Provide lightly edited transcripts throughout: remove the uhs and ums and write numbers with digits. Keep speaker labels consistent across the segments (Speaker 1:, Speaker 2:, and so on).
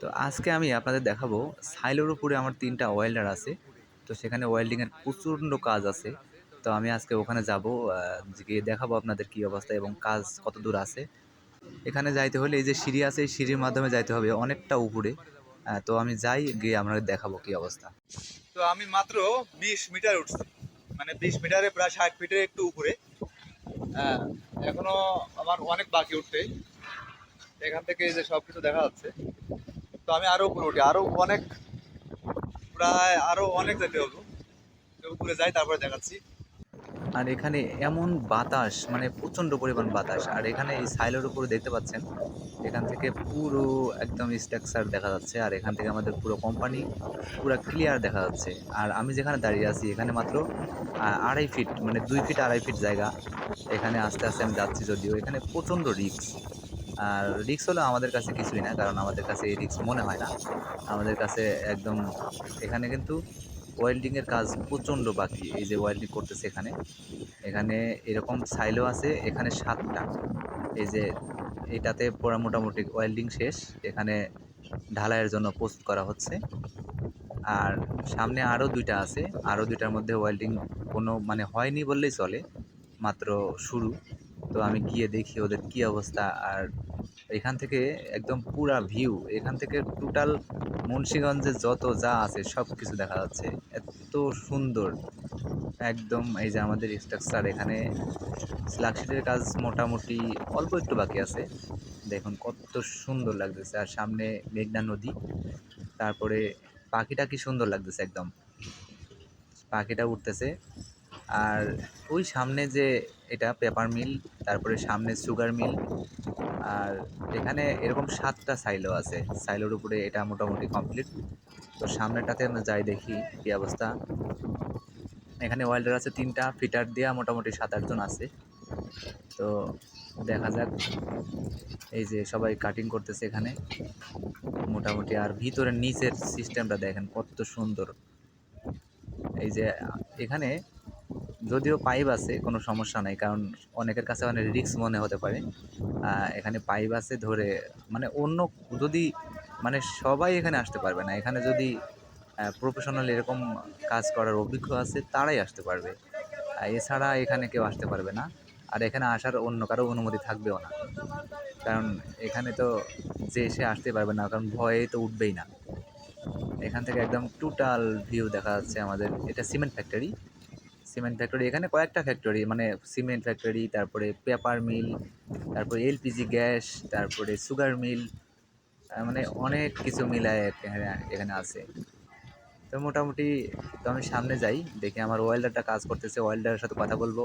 Speaker 1: তো আজকে আমি আপনাদের দেখাবো সাইলোর উপরে আমার ৩টা ওয়েল্ডার আছে। তো সেখানে ওয়েল্ডিংয়ের প্রচণ্ড কাজ আছে। তো আমি আজকে ওখানে যাব, গিয়ে দেখাবো আপনাদের কী অবস্থা এবং কাজ কত দূর আছে। এখানে যাইতে হলে এই যে সিঁড়ি আছে, এই সিঁড়ির মাধ্যমে যাইতে হবে অনেকটা উপরে। তো আমি যাই, গিয়ে আপনাদের দেখাবো কী অবস্থা। তো আমি মাত্র 20 মিটার উঠছি, মানে 20 মিটারে প্রায় 60 ফিটের একটু উপরে। আহ, এখনো আমার অনেক বাকি উঠতে। এখান থেকে এই যে সব কিছু দেখা যাচ্ছে। তো আমি আরো উপরে উঠি, আরো অনেক, প্রায় আরো অনেক যেতে হবে। তো উপরে যাই, তারপরে দেখাচ্ছি। আর এখানে এমন বাতাস, মানে প্রচন্ড পরিমাণ বাতাস। আর এখানে এই সাইলের উপরে দেখতে পাচ্ছেন, এখান থেকে পুরো একদম স্ট্রাকচার দেখা যাচ্ছে। আর এখান থেকে আমাদের পুরো কোম্পানি পুরো ক্লিয়ার দেখা যাচ্ছে। আর আমি যেখানে দাঁড়িয়ে আছি এখানে মাত্র 2.5 ফিট, মানে 2 ফিট 2.5 ফিট জায়গা। এখানে আস্তে আস্তে আমি যাচ্ছি, যদিও এখানে প্রচণ্ড রিস্ক। আর রিস্ক হলো আমাদের কাছে কিছুই না, কারণ আমাদের কাছে এই রিস্ক মনে হয় না। আমাদের কাছে একদম, এখানে কিন্তু ওয়েল্ডিংয়ের কাজ প্রচণ্ড বাকি। এই যে ওয়েল্ডিং করতেছে এখানে, এখানে এরকম সাইলো আছে এখানে 7টা। এই যে এটাতে পুরো মোটামুটি ওয়েল্ডিং শেষ, এখানে ঢালাইয়ের জন্য প্রস্তুত করা হচ্ছে। আর সামনে আরও 2টা আছে, আরও 2টার মধ্যে ওয়েল্ডিং কোনো মানে হয়নি বললেই চলে, মাত্র শুরু। তো আমি গিয়ে দেখি ওদের কী অবস্থা। আর এখান থেকে একদম পুরা ভিউ, এখান থেকে টোটাল মুন্সিগঞ্জে যত যা আছে সব কিছু দেখা যাচ্ছে। এত সুন্দর একদম। এই যে আমাদের স্ট্রাকচার, এখানে স্লাগশিটের কাজ মোটামুটি অল্প একটু বাকি আছে। দেখুন কত সুন্দর লাগতেছে। আর সামনে মেঘনা নদী, তারপরে পাখিটা কি সুন্দর লাগতেছে একদম, পাখিটা উঠতেছে। আর ওই সামনে যে এটা পেপার মিল, তারপরে সামনে সুগার মিল। আর এখানে এরকম 7টা সাইলো আছে, সাইলোর উপরে এটা মোটামুটি কমপ্লিট। তো সামনেটাতে আমরা যাই, দেখি কী অবস্থা। এখানে ওয়েল্ডার আছে 3টা, ফিটার দেওয়া মোটামুটি 7-8 জন আছে। তো দেখা যাক। এই যে সবাই কাটিং করতেছে এখানে মোটামুটি। আর ভিতরের নিচের সিস্টেমটা দেখেন কত সুন্দর। এই যে এখানে যদিও পাইপ আছে, কোনো সমস্যা নাই, কারণ অনেকের কাছে অনেক রিস্ক মনে হতে পারে। এখানে পাইপ আছে ধরে, মানে অন্য যদি, মানে সবাই এখানে আসতে পারবে না। এখানে যদি প্রফেশনাল এরকম কাজ করার অভিজ্ঞ আছে তারাই আসতে পারবে, এছাড়া এখানে কেউ আসতে পারবে না। আর এখানে আসার অন্য কারো অনুমতি থাকবেও না, কারণ এখানে তো যে সে আসতে পারবে না, কারণ ভয়ে তো উঠবেই না। এখান থেকে একদম টোটাল ভিউ দেখা যাচ্ছে আমাদের। এটা সিমেন্ট ফ্যাক্টরি, সিমেন্ট ফ্যাক্টরি এখানে কয়েকটা ফ্যাক্টরি, মানে সিমেন্ট ফ্যাক্টরি, তারপরে পেপার মিল, তারপরে এলপিজি গ্যাস, তারপরে সুগার মিল, মানে অনেক কিছু মিলায় এখানে এখানে আছে। তো মোটামুটি, তো আমি সামনে যাই, দেখি আমার ওয়েল্ডারটা কাজ করতেছে, ওয়েল্ডারের সাথে কথা বলবো,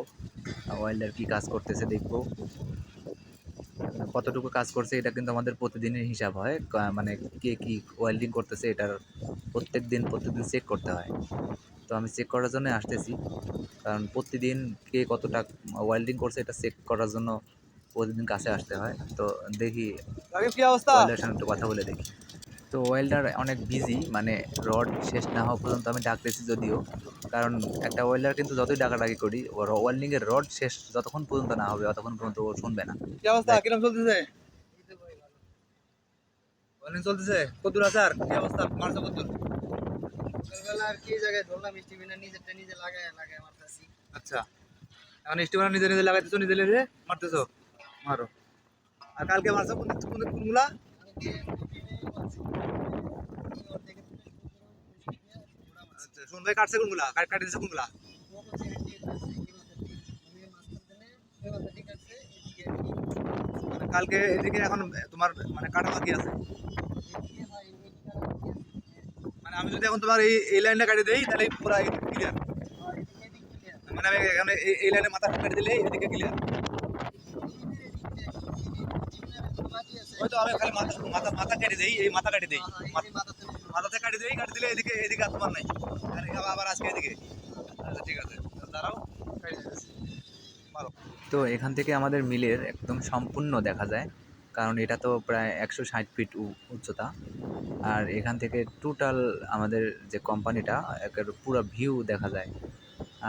Speaker 1: ওয়েল্ডার কি কাজ করতেছে দেখবো। কতটুকু কাজ করছে এটা কিন্তু আমাদের প্রতিদিনের হিসাব হয়, মানে কে কি ওয়েল্ডিং করতেছে এটার প্রত্যেকদিন চেক করতে হয়। তো আমি চেক করার জন্য আসতেছি, কারণ প্রতিদিন কে কতটা ওয়েল্ডিং করছে এটা চেক করার জন্য প্রতিদিন কাছে আসতে হয়। তো দেখি কি অবস্থা, ওয়েল্ডারের সঙ্গে একটু কথা বলে দেখি। তো ওয়েল্ডার অনেক বিজি, মানে রড শেষ না হওয়া পর্যন্ত আমি ডাকতেছি যদিও, কারণ একটা ওয়েল্ডার কিন্তু যতই ডাকাডাকি করি, ওর ওয়েল্ডিংয়ের রড শেষ যতক্ষণ পর্যন্ত না হবে ততক্ষণ পর্যন্ত ও শুনবে না। কি অবস্থা, কিরকম চলতেছে? ওয়েল্ডিং চলতেছে, কত দূর আছে আর কি অবস্থা, মারছো কত দূর?
Speaker 2: সকালবেলা আর কি জায়গায় ধরলাম স্টিমিনার নিজেরটা নিজে লাগায় লাগায় মারতাছি।
Speaker 1: আচ্ছা, এখন স্টিমার নিজে নিজে লাগাইতেছো, নিজে নিজে মারতেছো, মারো। আর কালকে মারছো কোনগুলা?
Speaker 2: কালকে দুপুরে মারছি। অর্ধেকের থেকে শুরু করে পুশ দিয়ে ঘোড়া মারছি।
Speaker 1: আচ্ছা, শুন ভাই, কাটছে কোনগুলা, কাটি দিছে কোনগুলা?
Speaker 2: বড় সাইড দিয়ে কাটছে এই মাথার দিক। মানে মাঝখান থেকে ওই মাথার দিক কাটছে এদিকে আর কি।
Speaker 1: মানে কালকে এদিকে এখন তোমার মানে কাটা বাকি আছে।
Speaker 2: এদিকে ভাই ওই কাটা বাকি আছে এদিকে।
Speaker 1: মানে আমি যদি এখন তোমার এই লাইনটা কাটি দেই তাহলে পুরো ক্লিয়ার।
Speaker 2: আর এদিকে এদিক ক্লিয়ার।
Speaker 1: মানে আমি এখানে এই লাইনে মাথা কাটি দিলে এদিকে ক্লিয়ার।
Speaker 2: ক্লিয়ার এদিক দিয়ে একদম স্টিমিনার এখনো বাকি আছে।
Speaker 1: ওই তো আমি খালি মাথা মাথা মাথা কেটে দেই, এই মাথা কাটি দেই,
Speaker 2: হ্যাঁ হ্যাঁ এই মাথাতে
Speaker 1: মাথাতে কাটি দেই, কাটি দিলে এদিকে এদিকে আর তোমার নাই। আর আবার আজকে এদিকে। আচ্ছা ঠিক আছে, দাঁড়াও, কাটি দিতেছি, ভালো। তো এখান থেকে আমাদের মিলের একদম সম্পূর্ণ দেখা যায়, কারণ এটা তো প্রায় 160 ফিট উচ্চতা। আর এখান থেকে টোটাল আমাদের যে কোম্পানিটা একের পুরো ভিউ দেখা যায়।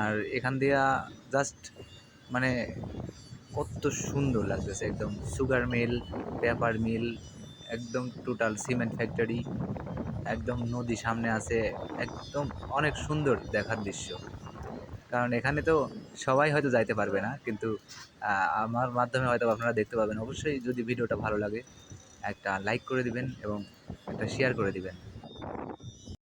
Speaker 1: আর এখান দিয়া জাস্ট, মানে কত সুন্দর লাগতেছে একদম। সুগার মিল, পেপার মিল, একদম টোটাল সিমেন্ট ফ্যাক্টরি, একদম নদী সামনে আছে, একদম অনেক সুন্দর দেখার দৃশ্য। কারণ এখানে তো সবাই হয়তো যাইতে পারবে না, কিন্তু আমার মাধ্যমে হয়তো আপনারা দেখতে পাবেন। অবশ্যই যদি ভিডিওটা ভালো লাগে একটা লাইক করে দিবেন এবং একটা শেয়ার করে দিবেন।